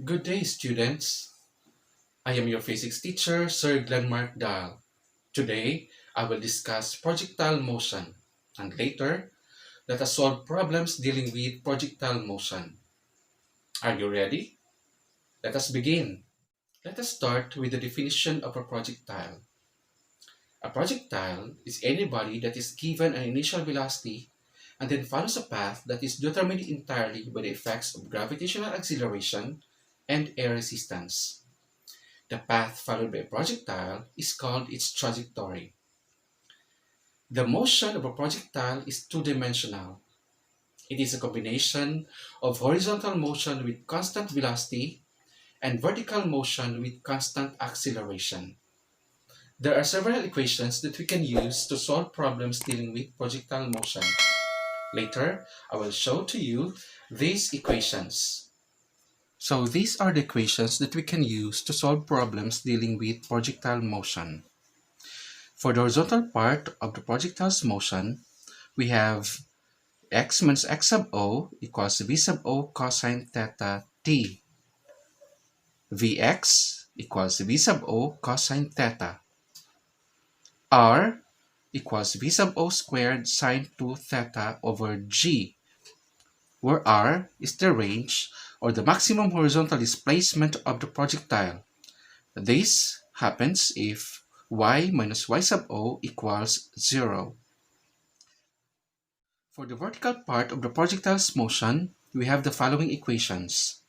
Good day, students. I am your physics teacher, Sir Glenmark A. Today, I will discuss projectile motion, and later, let us solve problems dealing with projectile motion. Are you ready? Let us begin. Let us start with the definition of a projectile. A projectile is any body that is given an initial velocity and then follows a path that is determined entirely by the effects of gravitational acceleration and air resistance. The path followed by a projectile is called its trajectory. The motion of a projectile is two-dimensional. It is a combination of horizontal motion with constant velocity and vertical motion with constant acceleration. There are several equations that we can use to solve problems dealing with projectile motion. Later, I will show to you these equations. So these are the equations that we can use to solve problems dealing with projectile motion. For the horizontal part of the projectile's motion, we have x minus x sub o equals v sub o cosine theta t. Vx equals v sub o cosine theta. R equals v sub o squared sine 2 theta over g, where r is the range or the maximum horizontal displacement of the projectile. This happens if y minus y sub o equals 0. For the vertical part of the projectile's motion, we have the following equations.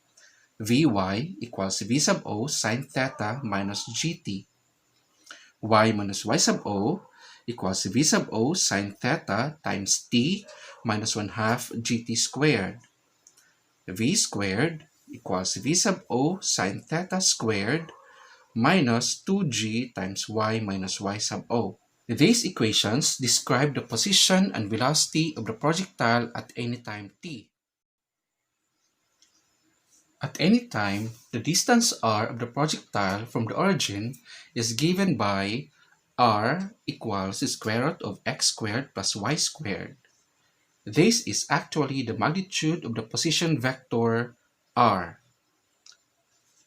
Vy equals v sub o sine theta minus gt. Y minus y sub o equals v sub o sine theta times t minus 1/2 gt squared. V squared equals v sub o sine theta squared minus 2g times y minus y sub o. These equations describe the position and velocity of the projectile at any time t. At any time, the distance r of the projectile from the origin is given by r equals the square root of x squared plus y squared. This is actually the magnitude of the position vector r.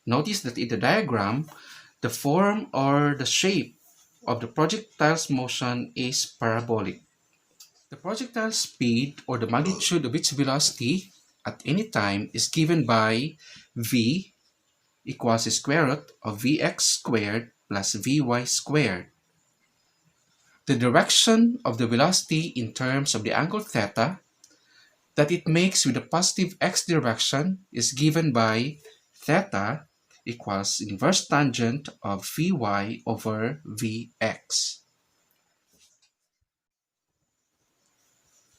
Notice that in the diagram, the form or the shape of the projectile's motion is parabolic. The projectile speed or the magnitude of its velocity at any time is given by v equals the square root of vx squared plus vy squared. The direction of the velocity in terms of the angle theta that it makes with the positive x direction is given by theta equals inverse tangent of vy over vx.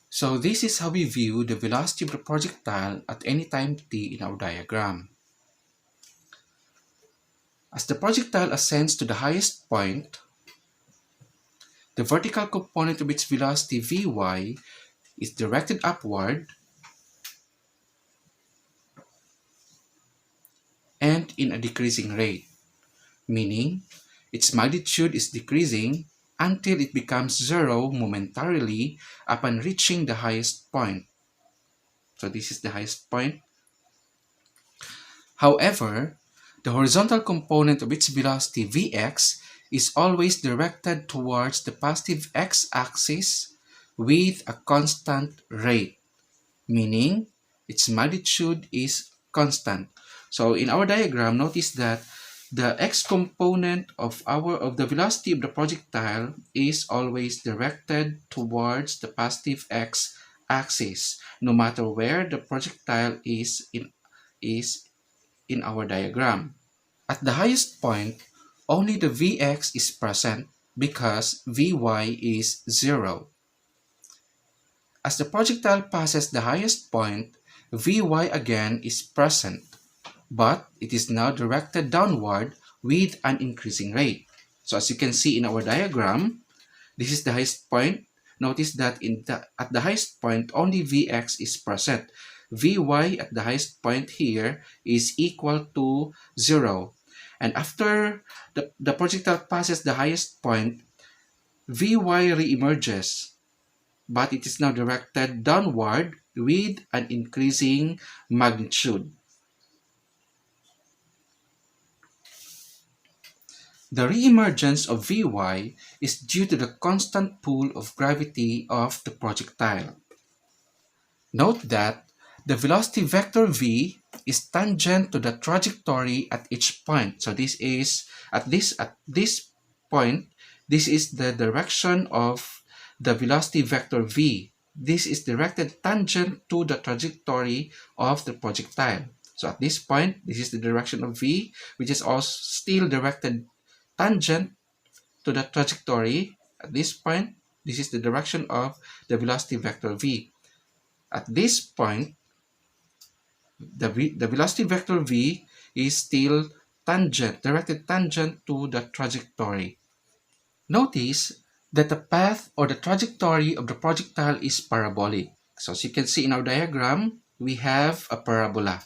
So this is how we view the velocity of the projectile at any time t in our diagram. As the projectile ascends to the highest point, the vertical component of its velocity vy is directed upward and in a decreasing rate, meaning its magnitude is decreasing until it becomes zero momentarily upon reaching the highest point. So this is the highest point. However, the horizontal component of its velocity vx is always directed towards the positive x-axis with a constant rate, meaning its magnitude is constant. So in our diagram, notice that the x component of the velocity of the projectile is always directed towards the positive x-axis, no matter where the projectile is in our diagram. At the highest point, only the Vx is present because Vy is 0. As the projectile passes the highest point, Vy again is present, but it is now directed downward with an increasing rate. So as you can see in our diagram, this is the highest point. Notice that at the highest point, only Vx is present. Vy at the highest point here is equal to 0. And after the projectile passes the highest point, Vy re-emerges, but it is now directed downward with an increasing magnitude. The reemergence of Vy is due to the constant pull of gravity of the projectile. Note that the velocity vector v is tangent to the trajectory at each point. So this is at this point, this is the direction of the velocity vector v. This is directed tangent to the trajectory of the projectile. So at this point, this is the direction of v, which is also still directed tangent to the trajectory. At this point, this is the direction of the velocity vector v. At this point, the velocity vector v is still directed tangent to the trajectory. Notice that the path or the trajectory of the projectile is parabolic. So as you can see in our diagram, we have a parabola.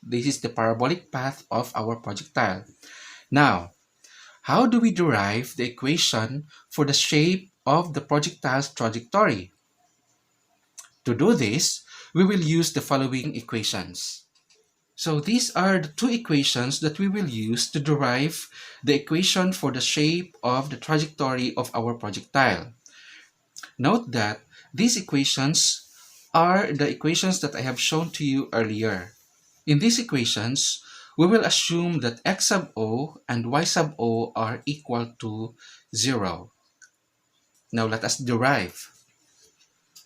This is the parabolic path of our projectile. Now, how do we derive the equation for the shape of the projectile's trajectory? To do this, we will use the following equations. So these are the two equations that we will use to derive the equation for the shape of the trajectory of our projectile. Note that these equations are the equations that I have shown to you earlier. In these equations, we will assume that x sub o and y sub o are equal to 0. Now let us derive.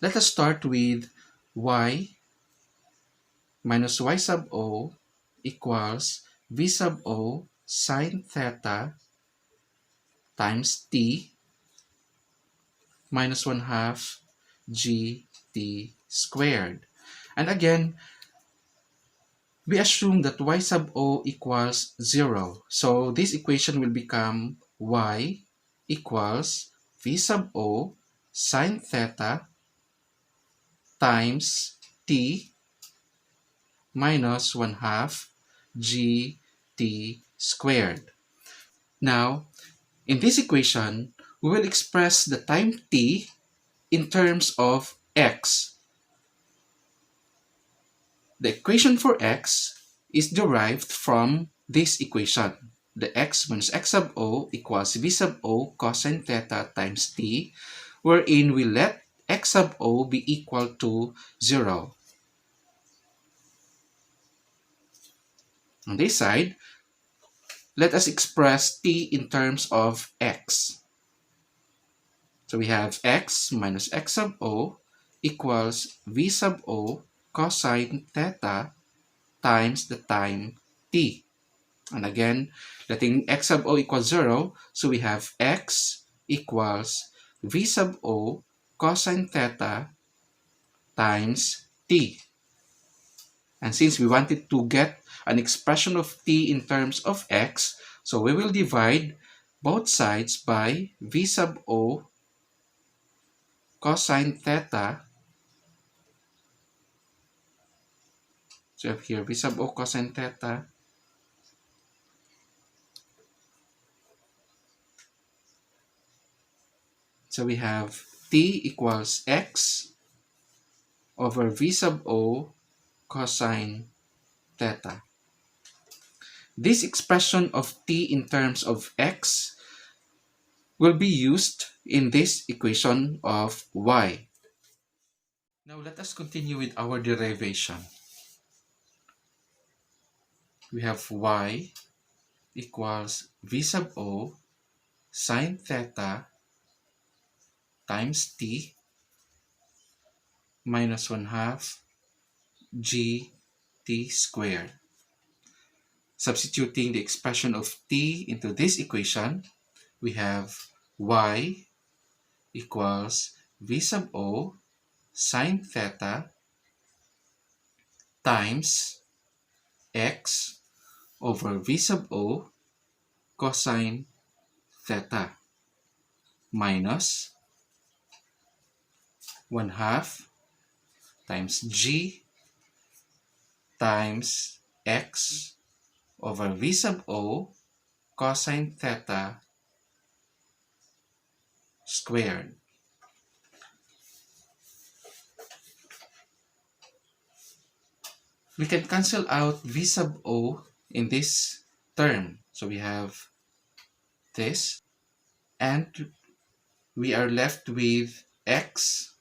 Let us start with y minus y sub o equals v sub o sine theta times t minus 1 half gt squared. And again, we assume that y sub o equals 0. So this equation will become y equals v sub o sine theta times t minus 1 half gt squared. Now, in this equation, we will express the time t in terms of x. The equation for x is derived from this equation. The x minus x sub o equals v sub o cosine theta times t, wherein we let x sub o be equal to 0. On this side, let us express t in terms of x. So we have x minus x sub o equals v sub o cosine theta times the time t. And again, letting x sub o equals 0, so we have x equals v sub o cosine theta times t. And since we wanted to get an expression of t in terms of x, so we will divide both sides by v sub o cosine theta. So we have here v sub o cosine theta so we have t equals x over v sub o cosine theta. This expression of t in terms of x will be used in this equation of y. Now let us continue with our derivation. We have y equals v sub o sine theta times t minus 1 half gt squared. Substituting the expression of t into this equation, we have y equals v sub o sine theta times x over v sub o cosine theta minus 1 half times g times x over v sub o cosine theta squared. We can cancel out v sub o in this term. So we have this, and we are left with x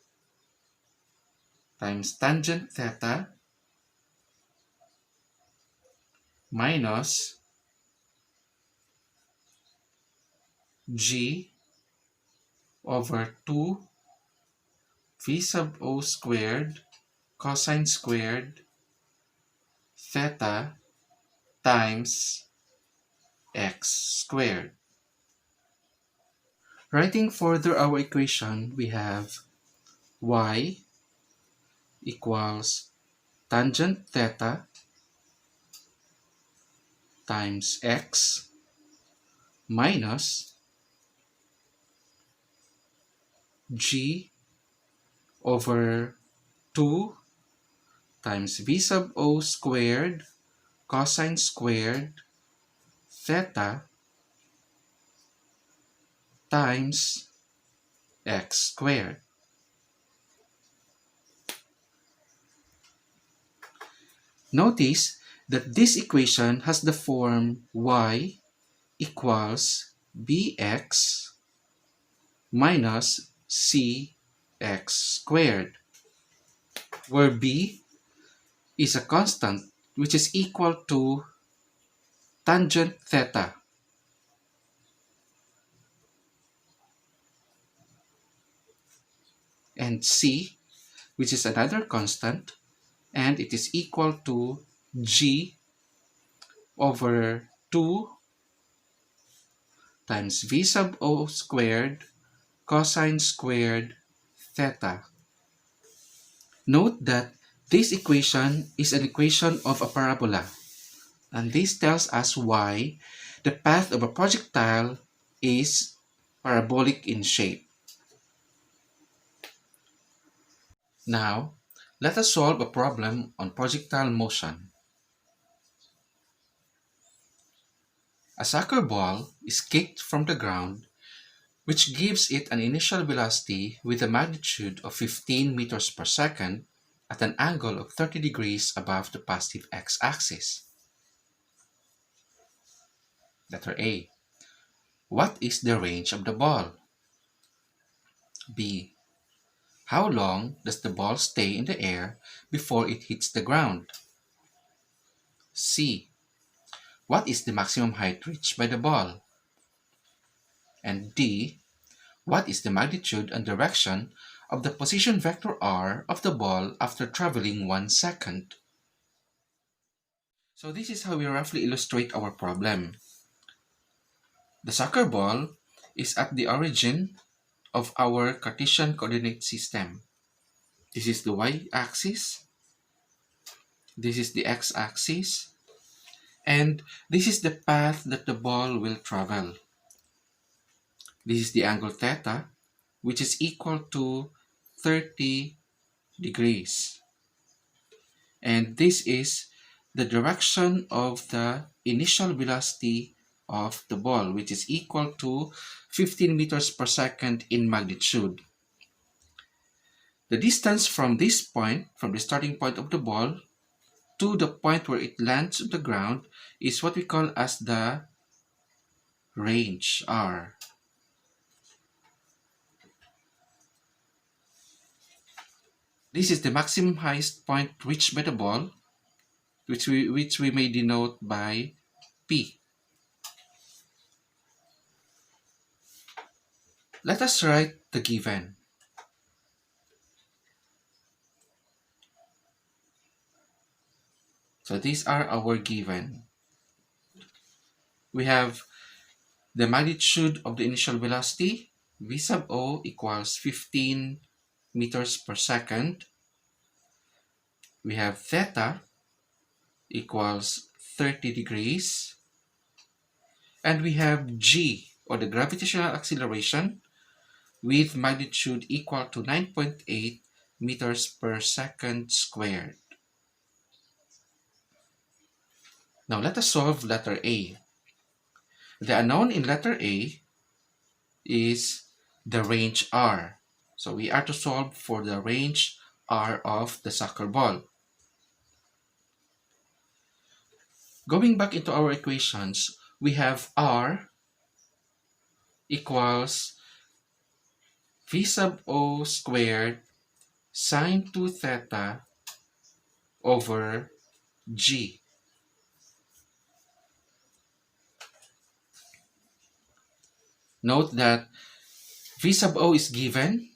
times tangent theta minus g over 2 v sub o squared cosine squared theta times x squared. Writing further our equation, we have y equals tangent theta times x minus g over 2 times v sub o squared cosine squared theta times x squared. Notice that this equation has the form y equals bx minus cx squared, where b is a constant which is equal to tangent theta, and c, which is another constant, and it is equal to g over 2 times v sub o squared cosine squared theta. Note that this equation is an equation of a parabola, and this tells us why the path of a projectile is parabolic in shape. Now, let us solve a problem on projectile motion. A soccer ball is kicked from the ground, which gives it an initial velocity with a magnitude of 15 meters per second at an angle of 30 degrees above the positive x-axis. Letter A. What is the range of the ball? B. How long does the ball stay in the air before it hits the ground? C. What is the maximum height reached by the ball? And D. What is the magnitude and direction of the position vector r of the ball after traveling 1 second? So this is how we roughly illustrate our problem. The soccer ball is at the origin of our Cartesian coordinate system. This is the y-axis, this is the x-axis, and this is the path that the ball will travel. This is the angle theta, which is equal to 30 degrees. And this is the direction of the initial velocity of the ball, which is equal to 15 meters per second in magnitude. The distance from this point, from the starting point of the ball to the point where it lands on the ground, is what we call as the range r. This is the maximum highest point reached by the ball, which we may denote by P. Let us write the given. So these are our given. We have the magnitude of the initial velocity, v sub o equals 15 meters per second. We have theta equals 30 degrees. And we have g, or the gravitational acceleration, with magnitude equal to 9.8 meters per second squared. Now let us solve letter A. The unknown in letter A is the range r. So we are to solve for the range r of the soccer ball. Going back into our equations, we have r equals V sub O squared sine 2 theta over G. Note that V sub O is given,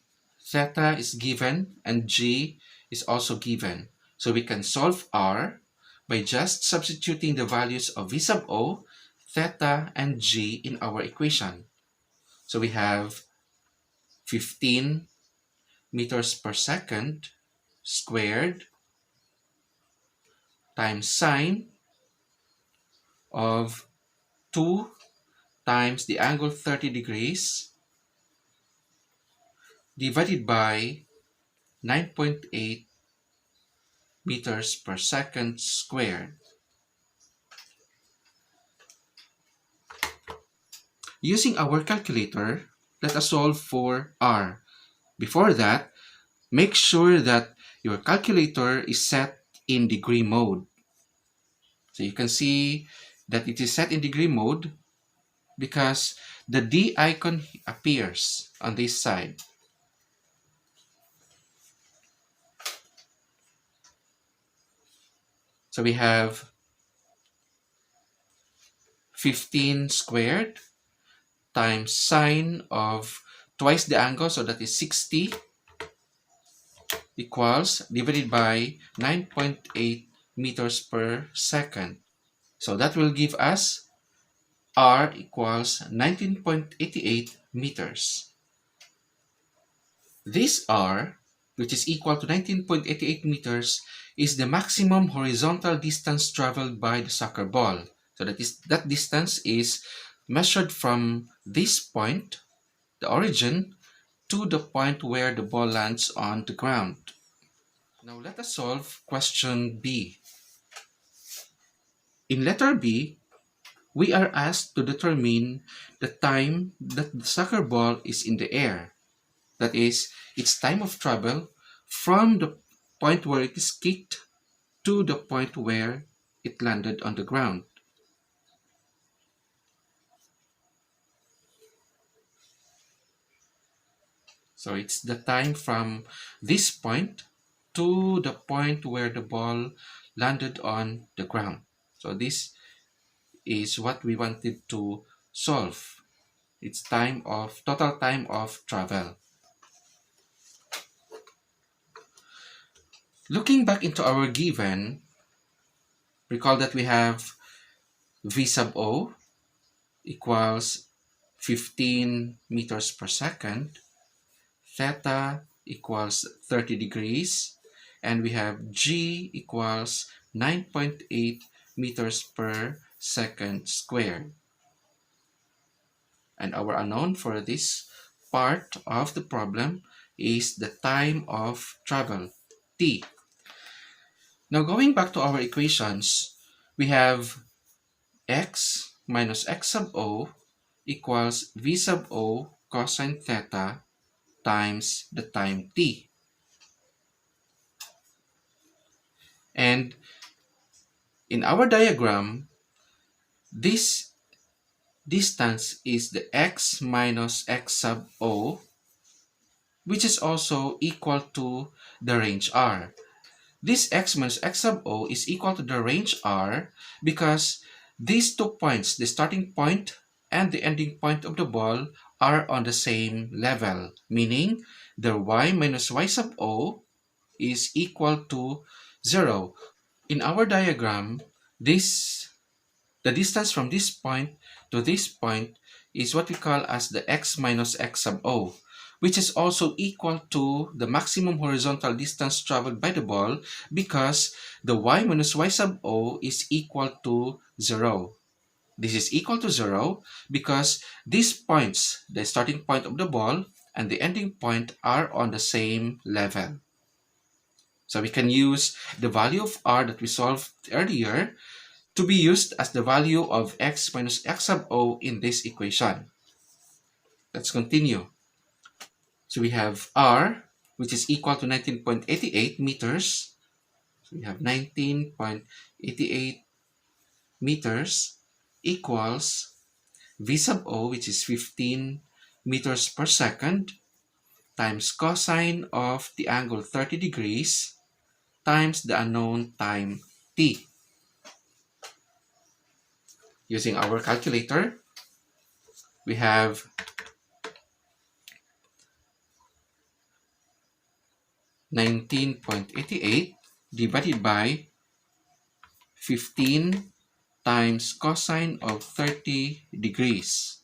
theta is given, and G is also given. So we can solve R by just substituting the values of V sub O, theta, and G in our equation. So we have 15 meters per second squared times sine of 2 times the angle 30 degrees divided by 9.8 meters per second squared. Using our calculator, let us solve for R. Before that, make sure that your calculator is set in degree mode. So you can see that it is set in degree mode because the D icon appears on this side. So we have 15 squared times sine of twice the angle, so that is 60, equals divided by 9.8 meters per second. So that will give us R equals 19.88 meters. This R, which is equal to 19.88 meters, is the maximum horizontal distance traveled by the soccer ball. So that distance is measured from this point, the origin, to the point where the ball lands on the ground. Now let us solve question B. In letter B, we are asked to determine the time that the soccer ball is in the air. That is, its time of travel from the point where it is kicked to the point where it landed on the ground. So it's the time from this point to the point where the ball landed on the ground. So this is what we wanted to solve. It's total time of travel. Looking back into our given, recall that we have V sub O equals 15 meters per second, theta equals 30 degrees, and we have G equals 9.8 meters per second squared. And our unknown for this part of the problem is the time of travel, T. Now going back to our equations, we have x minus x sub O equals V sub O cosine theta times the time T. And in our diagram, this distance is the x minus x sub O, which is also equal to the range R. This x minus x sub O is equal to the range R because these 2 points, the starting point and the ending point of the ball, are on the same level, meaning the y minus y sub O is equal to 0. In our diagram, the distance from this point to this point is what we call as the x minus x sub O, which is also equal to the maximum horizontal distance traveled by the ball because the y minus y sub O is equal to 0. This is equal to 0 because these points, the starting point of the ball and the ending point, are on the same level. So we can use the value of R that we solved earlier to be used as the value of x minus x sub O in this equation. Let's continue. So we have R, which is equal to 19.88 meters. So we have 19.88 meters equals V sub O, which is 15 meters per second, times cosine of the angle 30 degrees times the unknown time t. Using our calculator, we have 19.88 divided by 15 times cosine of 30 degrees.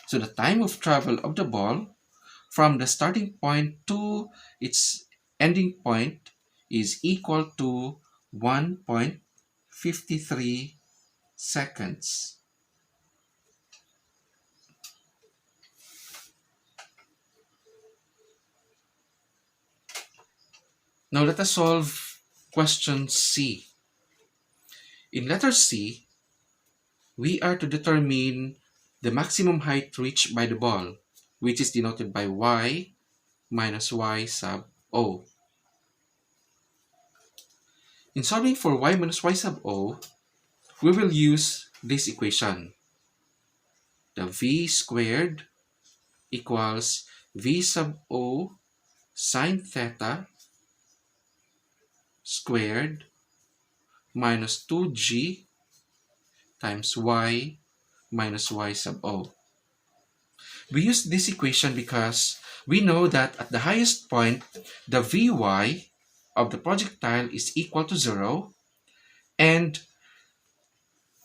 So the time of travel of the ball from the starting point to its ending point is equal to 1.53 seconds. Now let us solve question C. In letter C, we are to determine the maximum height reached by the ball, which is denoted by y minus y sub o. In solving for y minus y sub o, we will use this equation. The v squared equals v sub o sine theta squared minus 2g times y minus y sub o. We use this equation because we know that at the highest point, the Vy of the projectile is equal to 0, and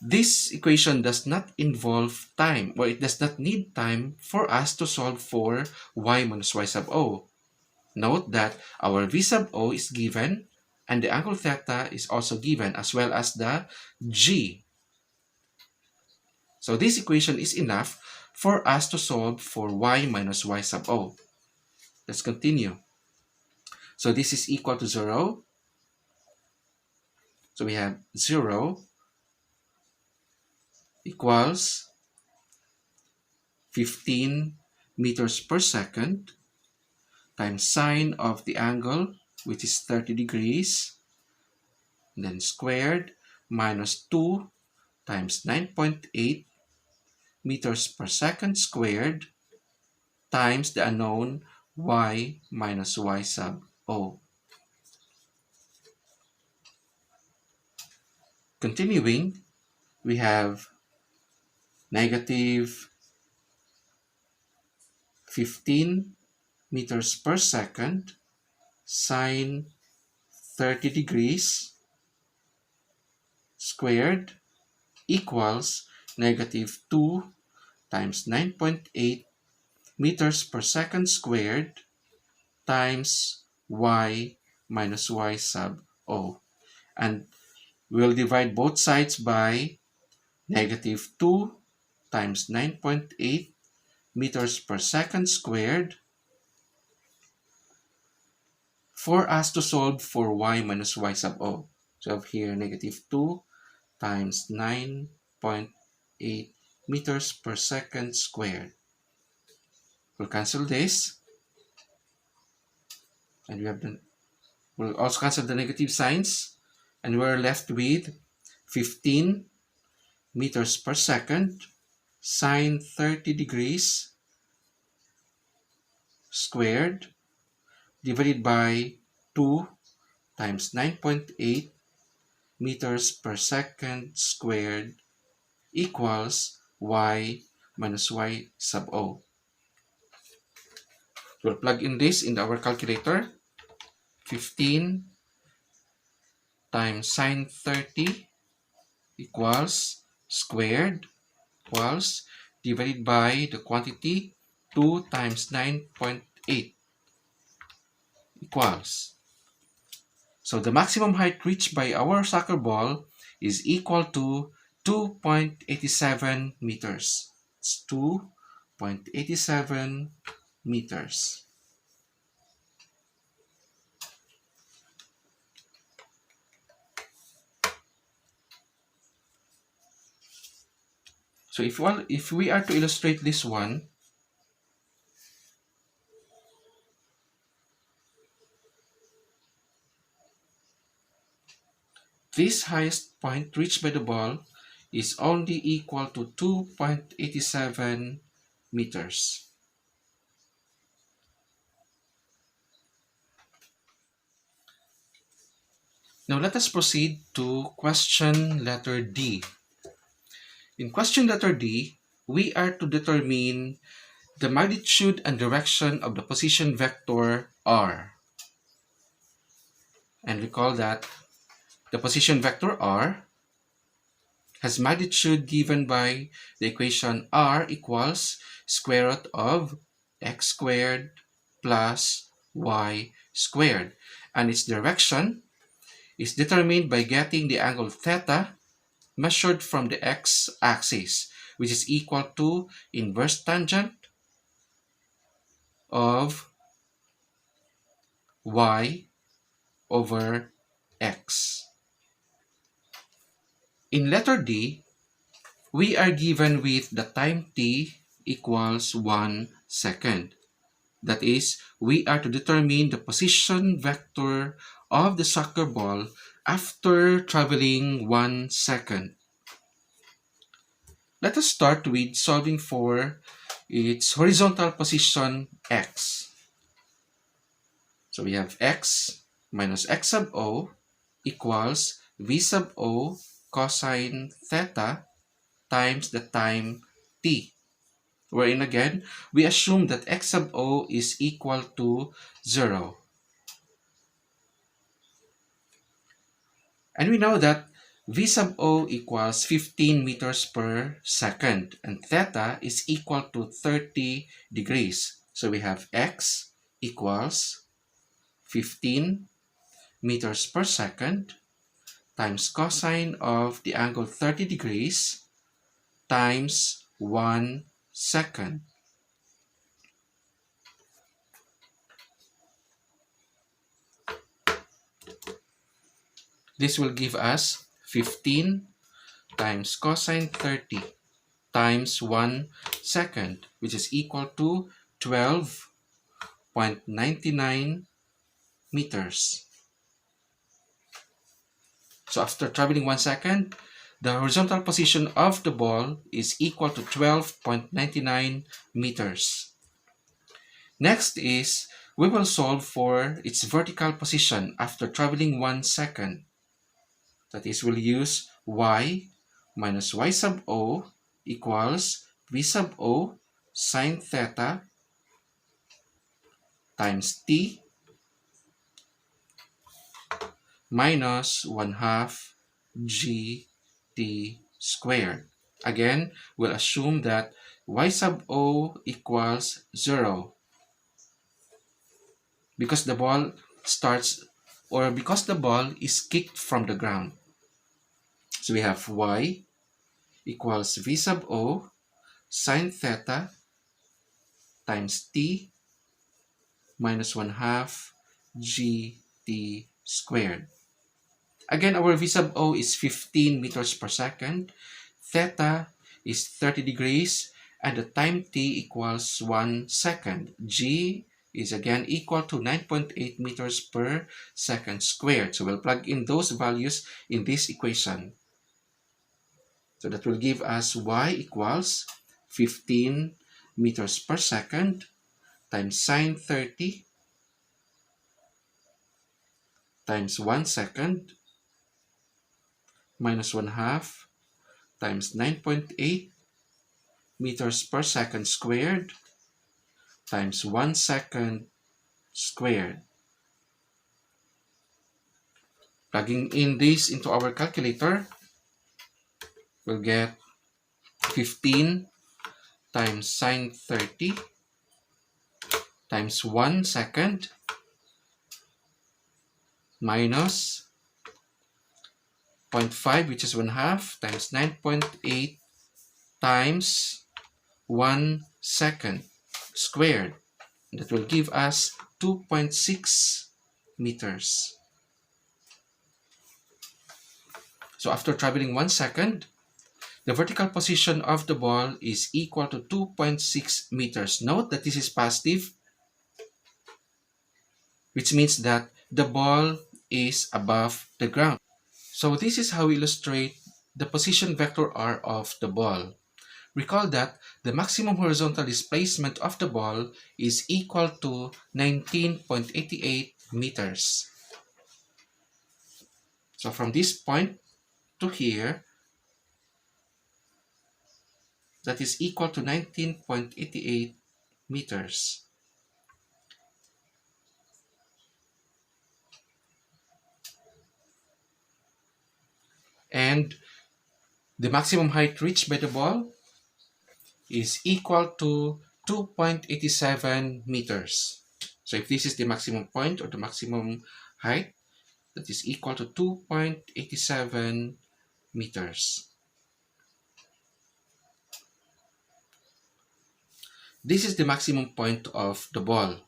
this equation does not involve time, or it does not need time for us to solve for y minus y sub o. Note that our v sub o is given, and the angle theta is also given, as well as the g. So this equation is enough for us to solve for y minus y sub o. Let's continue. So this is equal to 0. So we have 0 equals 15 meters per second times sine of the angle, which is 30 degrees, then squared, minus 2 times 9.8 meters per second squared times the unknown y minus y sub o. Continuing, we have negative 15 meters per second sine 30 degrees squared equals negative 2 times 9.8 meters per second squared times y minus y sub o. And we'll divide both sides by negative 2 times 9.8 meters per second squared for us to solve for y minus y sub o. So I have here negative 2 times 9.8 meters per second squared. We'll cancel this, and we'll also cancel the negative signs, and we're left with 15 meters per second sine 30 degrees squared divided by 2 times 9.8 meters per second squared equals y minus y sub o. We'll plug in this in our calculator. 15 times sine 30 equals squared equals divided by the quantity 2 times 9.8 equals. So the maximum height reached by our soccer ball is equal to 2.87 meters. It's 2.87 meters. So if we are to illustrate this one, this highest point reached by the ball is only equal to 2.87 meters. Now let us proceed to question letter D. In question letter D, we are to determine the magnitude and direction of the position vector r. And recall that the position vector r has magnitude given by the equation r equals square root of x squared plus y squared. And its direction is determined by getting the angle theta measured from the x-axis, which is equal to inverse tangent of y over x. In letter D, we are given with the time t equals 1 second. That is, we are to determine the position vector of the soccer ball after traveling 1 second. Let us start with solving for its horizontal position x. So we have x minus x sub o equals v sub o cosine theta times the time t. Wherein again, we assume that x sub o is equal to 0. And we know that v sub o equals 15 meters per second and theta is equal to 30 degrees. So we have x equals 15 meters per second times cosine of the angle 30 degrees times 1 second. This will give us 15 times cosine 30 times 1 second, which is equal to 12.99 meters. So after traveling 1 second, the horizontal position of the ball is equal to 12.99 meters. Next is, we will solve for its vertical position after traveling 1 second. That is, we'll use y minus y sub o equals v sub o sine theta times t minus 1/2 gt squared. Again, we'll assume that y sub o equals 0 because the ball because the ball is kicked from the ground. So we have y equals v sub o sine theta times t minus 1/2 gt squared. Again, our v sub o is 15 meters per second, theta is 30 degrees, and the time t equals 1 second. G is again equal to 9.8 meters per second squared. So we'll plug in those values in this equation. So that will give us y equals 15 meters per second times sine 30 times 1 second minus 1/2 times 9.8 meters per second squared times 1 second squared. Plugging in this into our calculator, we'll get 15 times sine 30 times 1 second minus 0.5, which is 1/2, times 9.8 times 1 second squared. That will give us 2.6 meters. So after traveling 1 second, the vertical position of the ball is equal to 2.6 meters. Note that this is positive, which means that the ball is above the ground. So this is how we illustrate the position vector r of the ball. Recall that the maximum horizontal displacement of the ball is equal to 19.88 meters. So from this point to here, that is equal to 19.88 meters. And the maximum height reached by the ball is equal to 2.87 meters. So if this is the maximum point or the maximum height, that is equal to 2.87 meters. This is the maximum point of the ball.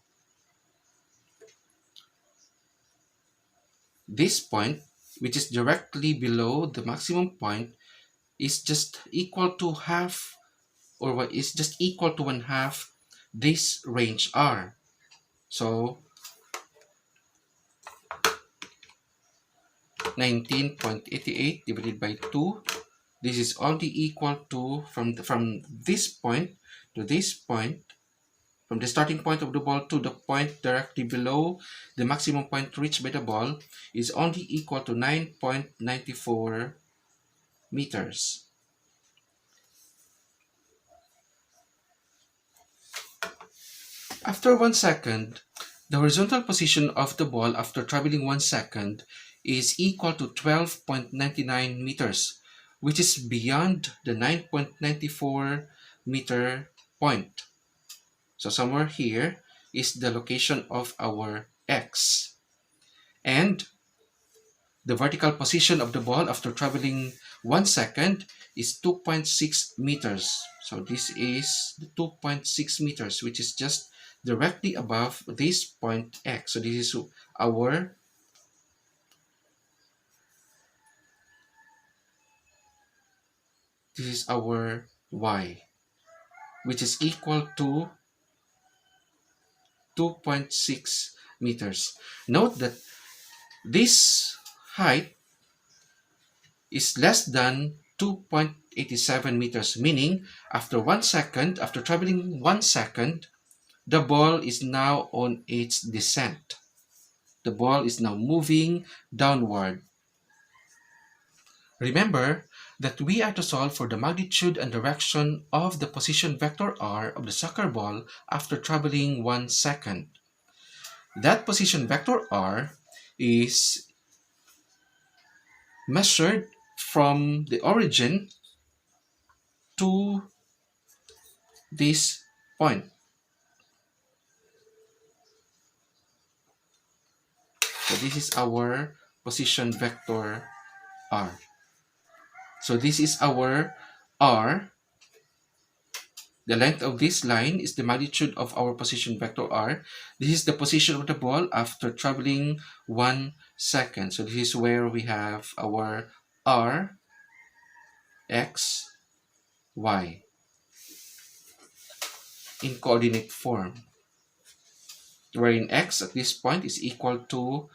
This point, which is directly below the maximum point, is just equal to half, or what is just equal to 1/2 this range R. So 19.88 divided by 2, this is only equal to, from this point to this point, from the starting point of the ball to the point directly below the maximum point reached by the ball, is only equal to 9.94 meters. After 1 second, the horizontal position of the ball after traveling 1 second is equal to 12.99 meters, which is beyond the 9.94 meter point. So somewhere here is the location of our X. And the vertical position of the ball after traveling 1 second is 2.6 meters. So this is the 2.6 meters, which is just directly above this point X. So this is our Y, which is equal to 2.6 meters. Note that this height is less than 2.87 meters, meaning after 1 second, after traveling 1 second, the ball is now on its descent. The ball is now moving downward. Remember that we are to solve for the magnitude and direction of the position vector r of the soccer ball after traveling 1 second. That position vector r is measured from the origin to this point. So this is our position vector r. So this is our r. The length of this line is the magnitude of our position vector r. This is the position of the ball after traveling 1 second. So this is where we have our r, x, y in coordinate form, wherein x at this point is equal to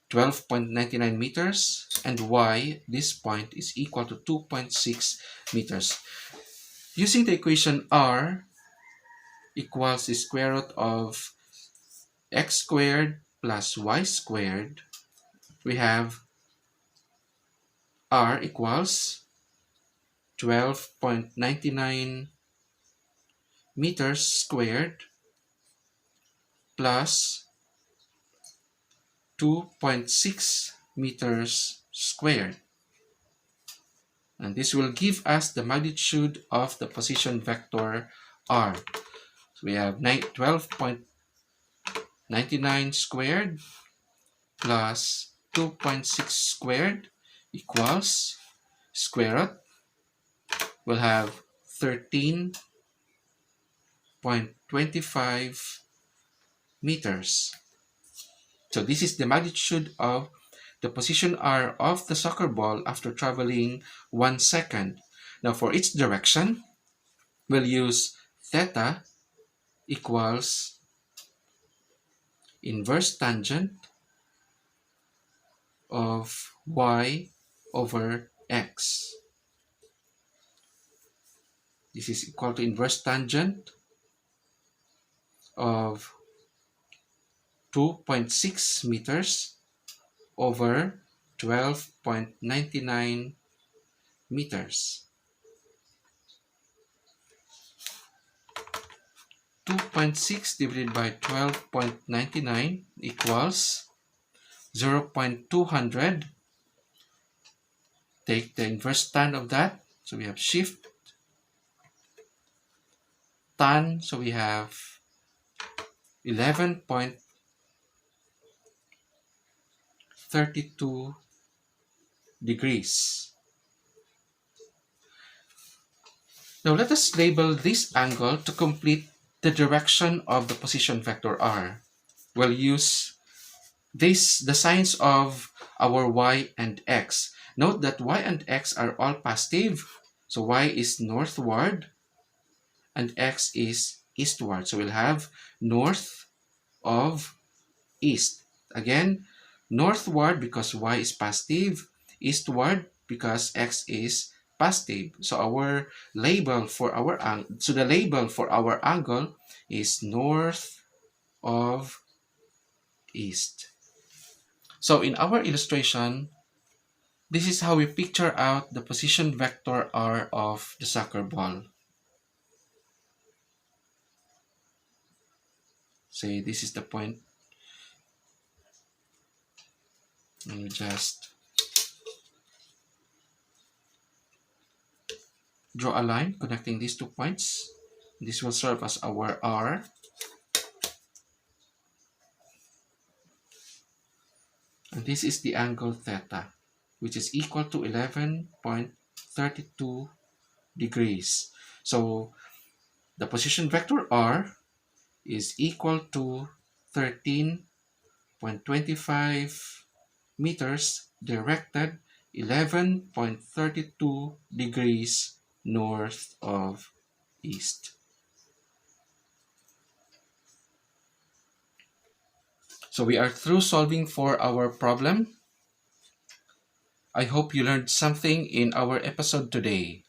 12.99 meters and y this point is equal to 2.6 meters. Using the equation r equals the square root of x squared plus y squared, we have r equals 12.99 meters squared plus 2.6 meters squared. And this will give us the magnitude of the position vector r. So we have 12.99 squared plus 2.6 squared equals square root. We'll have 13.25 meters. So this is the magnitude of the position r of the soccer ball after traveling 1 second. Now for its direction, we'll use theta equals inverse tangent of y over x. This is equal to inverse tangent of 2.6 meters over 12.99 meters. 2.6 divided by 12.99 equals 0.200. Take the inverse tan of that. So we have shift tan. So we have 11.32 degrees. Now let us label this angle to complete the direction of the position vector r. We'll use the signs of our y and x. Note that y and x are all positive. So y is northward and x is eastward. So we'll have north of east. Again, northward because y is positive, eastward because x is positive. So the label for our angle is north of east. So in our illustration, this is how we picture out the position vector r of the soccer ball. Say this is the point. Let me just draw a line connecting these 2 points. This will serve as our r. And this is the angle theta, which is equal to 11.32 degrees. So the position vector r is equal to 13.25 meters directed 11.32 degrees north of east. So we are through solving for our problem. I hope you learned something in our episode today.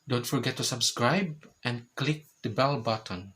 Don't forget to subscribe and click the bell button.